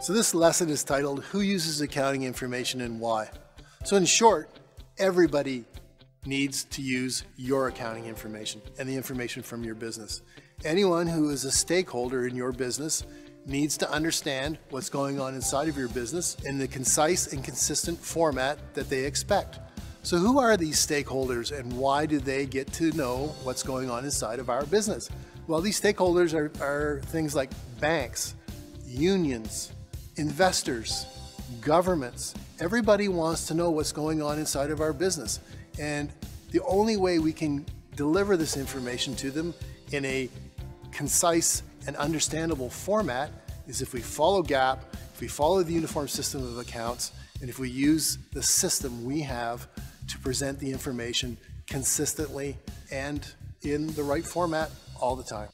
So this lesson is titled, Who Uses Accounting Information and Why? So in short, everybody needs to use your accounting information and the information from your business. Anyone who is a stakeholder in your business needs to understand what's going on inside of your business in the concise and consistent format that they expect. So who are these stakeholders and why do they get to know what's going on inside of our business? Well, these stakeholders are things like banks, unions, investors, governments. Everybody wants to know what's going on inside of our business. And the only way we can deliver this information to them in a concise and understandable format is if we follow GAAP, if we follow the uniform system of accounts, and if we use the system we have to present the information consistently and in the right format all the time.